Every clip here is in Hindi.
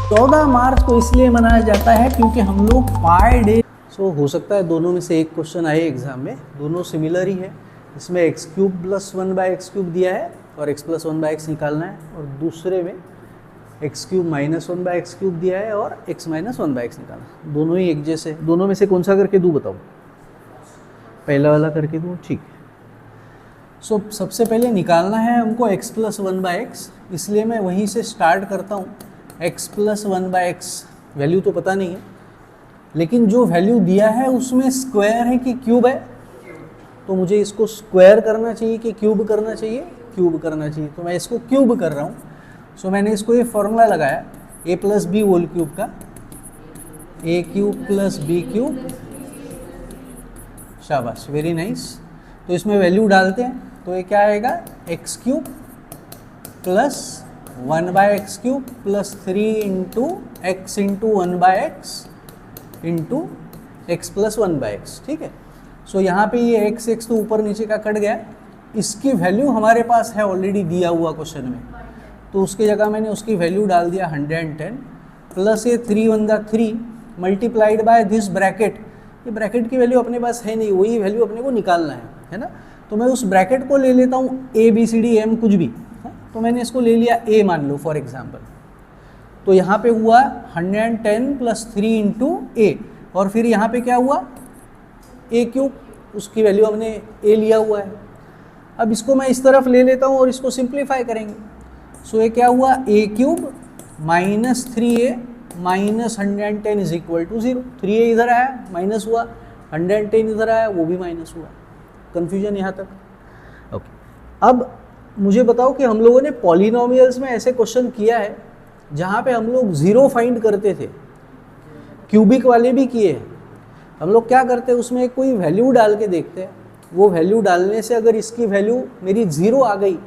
14 मार्च को इसलिए मनाया जाता है क्योंकि हम लोग पाई डे। हो सकता है दोनों में से एक क्वेश्चन आए एग्जाम में, दोनों सिमिलर ही है। इसमें एक्स क्यूब प्लस 1/x³ दिया है और x प्लस 1/x निकालना है, और दूसरे में एक्स क्यूब माइनस 1/x³ दिया है और x माइनस 1/x निकालना है। दोनों ही एक जैसे, दोनों में से कौन सा करके दूँ बताओ? पहला वाला करके दूँ, ठीक है। सबसे पहले निकालना है हमको x प्लस 1/x, इसलिए मैं वहीं से स्टार्ट करता हूँ। x प्लस 1/x वैल्यू तो पता नहीं है, लेकिन जो वैल्यू दिया है उसमें स्क्वायर है कि क्यूब है, तो मुझे इसको स्क्वायर करना चाहिए कि क्यूब करना चाहिए? क्यूब करना चाहिए, तो मैं इसको क्यूब कर रहा हूँ। मैंने इसको ये फॉर्मूला लगाया a plus b whole cube का, a³ प्लस b³। शाबाश, वेरी नाइस। तो इसमें वैल्यू डालते हैं, तो ये क्या आएगा? x³ plus 1/x³ plus 3 into x into 1/x into x plus 1/x, ठीक है। यहाँ पे ये x तो ऊपर नीचे का कट गया, इसकी वैल्यू हमारे पास है ऑलरेडी दिया हुआ क्वेश्चन में, तो उसकी जगह मैंने उसकी वैल्यू डाल दिया 110 प्लस ये 3 1 3 मल्टीप्लाइड बाय दिस ब्रैकेट। ये ब्रैकेट की वैल्यू अपने पास है नहीं, वही वैल्यू अपने को निकालना है ना। तो मैं उस ब्रैकेट को ले लेता हूँ ABCD कुछ भी, तो मैंने इसको ले लिया A मान लो फॉर एग्जाम्पल। तो यहाँ पे हुआ 110 प्लस 3 इंटू A, और फिर यहाँ पे क्या हुआ? a³, उसकी वैल्यू हमने A लिया हुआ है। अब इसको मैं इस तरफ ले लेता हूँ और इसको सिंप्लीफाई करेंगे। ये क्या हुआ? a³ minus 3a minus 110 is equal to 0। 3a इधर आया माइनस हुआ, 110 इधर आया वो भी माइनस हुआ। कंफ्यूजन यहाँ तक? ओके। अब मुझे बताओ कि हम लोगों ने पॉलिनोमियल्स में ऐसे क्वेश्चन किया है जहाँ पे हम लोग ज़ीरो फाइंड करते थे, क्यूबिक वाले भी किए हैं। हम लोग क्या करते हैं, उसमें कोई वैल्यू डाल के देखते हैं, वो वैल्यू डालने से अगर इसकी वैल्यू मेरी 0 आ गई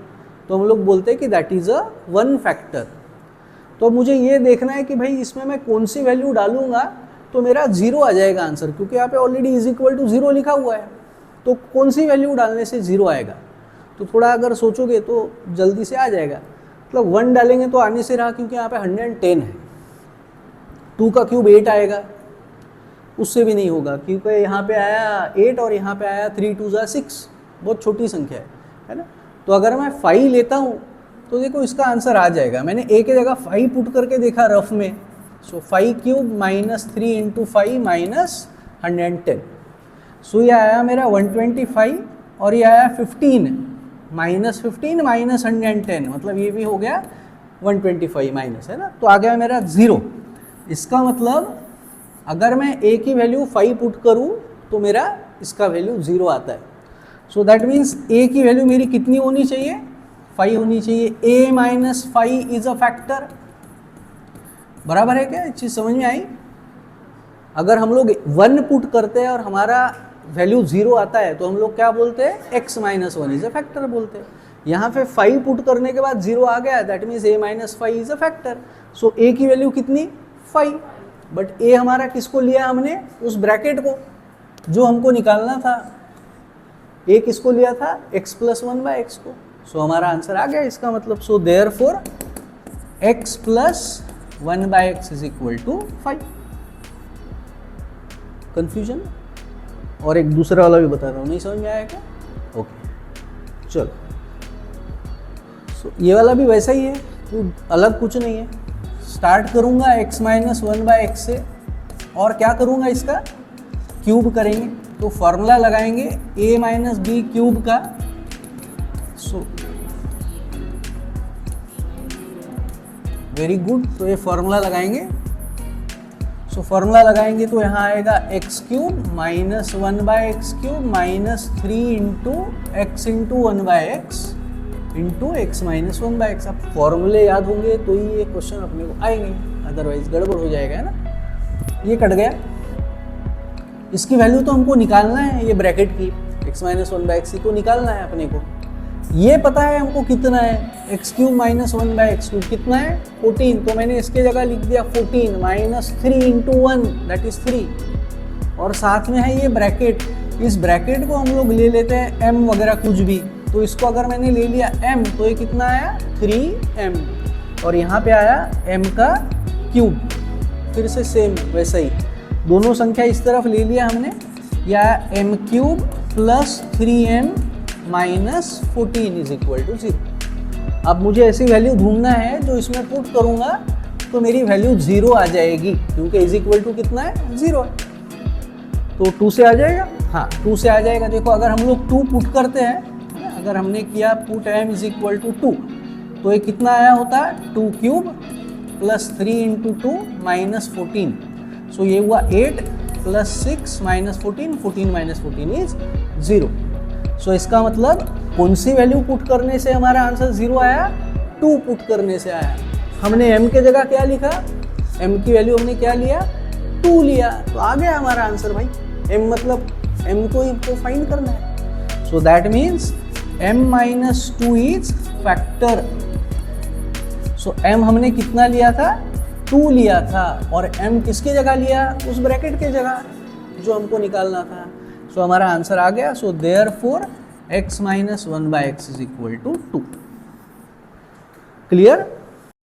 तो हम लोग बोलते हैं कि दैट इज़ अ 1 फैक्टर। तो मुझे ये देखना है कि भाई इसमें मैं कौन सी वैल्यू डालूंगा तो मेरा 0 आ जाएगा आंसर, क्योंकि यहाँ पे ऑलरेडी इज इक्वल टू 0 लिखा हुआ है। तो कौन सी वैल्यू डालने से 0 आएगा? तो थोड़ा अगर सोचोगे तो जल्दी से आ जाएगा। मतलब 1 डालेंगे तो आने से रहा, क्योंकि यहाँ पे 110 है। 2 का क्यूब 8 आएगा, उससे भी नहीं होगा, क्योंकि यहाँ पे आया 8 और यहाँ पे आया 3 2 6, बहुत छोटी संख्या है ना। तो अगर मैं 5 लेता हूँ तो देखो इसका आंसर आ जाएगा। मैंने a के जगह 5 पुट करके देखा रफ में। 5³ माइनस 3 इंटू 5 माइनस 110। ये आया मेरा 125, और ये आया 15 माइनस 15 माइनस 110, मतलब ये भी हो गया 125 माइनस, है ना। तो आ गया मेरा 0। इसका मतलब अगर मैं a की वैल्यू 5 पुट करूँ तो मेरा इसका वैल्यू 0 आता है। दैट मीन्स a की वैल्यू मेरी कितनी होनी चाहिए? 5 होनी चाहिए। a minus 5 is a factor. बराबर है क्या? चीज़ समझ में आई? अगर हम लोग 1 पुट करते हैं और हमारा वैल्यू 0 आता है तो हम लोग क्या बोलते हैं? x minus 1 is a factor बोलते हैं। यहाँ पे 5 पुट करने के बाद 0 आ गया, that means a minus 5 is a factor. a की वैल्यू कितनी? 5। बट a हमारा किसको लिया हमने? उस ब्रैकेट को जो हमको निकालना था। a किसको लिया था? x प्लस 1/x को। हमारा आंसर आ गया इसका मतलब। Therefore x plus 1/x is equal to 5। Confusion? और एक दूसरा वाला भी बता रहा हूँ, नहीं समझ में आया क्या? ओके, चलो। ये वाला भी वैसा ही है, तो अलग कुछ नहीं है। स्टार्ट करूँगा x माइनस 1/x से, और क्या करूँगा? इसका क्यूब करेंगे। तो फॉर्मूला लगाएंगे a माइनस बी क्यूब का। Very good. तो ये फॉर्मूला लगाएंगे। फॉर्मूला लगाएंगे तो यहाँ आएगा x³ minus 1/x³ minus 3 into x into 1/x into x minus 1/x। अब फॉर्मूले याद होंगे तो ही ये क्वेश्चन अपने को आएंगे, अदरवाइज गड़बड़ हो जाएगा, है ना। ये कट गया। इसकी वैल्यू तो हमको निकालना है, ये ब्रैकेट की x माइनस 1/x को निकालना है अपने को। ये पता है हमको कितना है, x³ माइनस 1/x³ कितना है? 14। तो मैंने इसके जगह लिख दिया 14 माइनस 3 इंटू 1 दैट इज 3, और साथ में है ये ब्रैकेट। इस ब्रैकेट को हम लोग ले लेते हैं m वगैरह कुछ भी, तो इसको अगर मैंने ले लिया m तो ये कितना आया? 3m, और यहाँ पे आया m का क्यूब, फिर से सेम वैसा ही दोनों संख्या इस तरफ ले लिया हमने, या m cube plus 3m minus 14 is equal to 0। अब मुझे ऐसी वैल्यू ढूंढना है जो इसमें पुट करूंगा तो मेरी वैल्यू 0 आ जाएगी, क्योंकि इज इक्वल टू कितना है, 0 है। तो 2 से आ जाएगा, हाँ 2 से आ जाएगा। देखो अगर हम लोग 2 पुट करते हैं, अगर हमने किया put m is equal to 2, तो ये कितना आया होता है, 2 cube plus 3 into 2 minus 14। So ये हुआ 8 plus 6 minus 14, 14 minus 14 is 0। So इसका मतलब कौन सी वैल्यू पुट करने से हमारा आंसर 0 आया, 2 पुट करने से आया। हमने m के जगह क्या लिखा, m की वैल्यू हमने क्या लिया, 2 लिया, तो आ गया हमारा आंसर भाई। m मतलब m को ही तो फाइंड करना है। So that means m minus 2 is factor. So m हमने कितना लिया था, 2 लिया था, और m किसके जगह लिया, उस ब्रैकेट के जगह जो हमको निकालना था। सो हमारा आंसर आ गया। So therefore x minus 1 by x is equal to 2। Clear.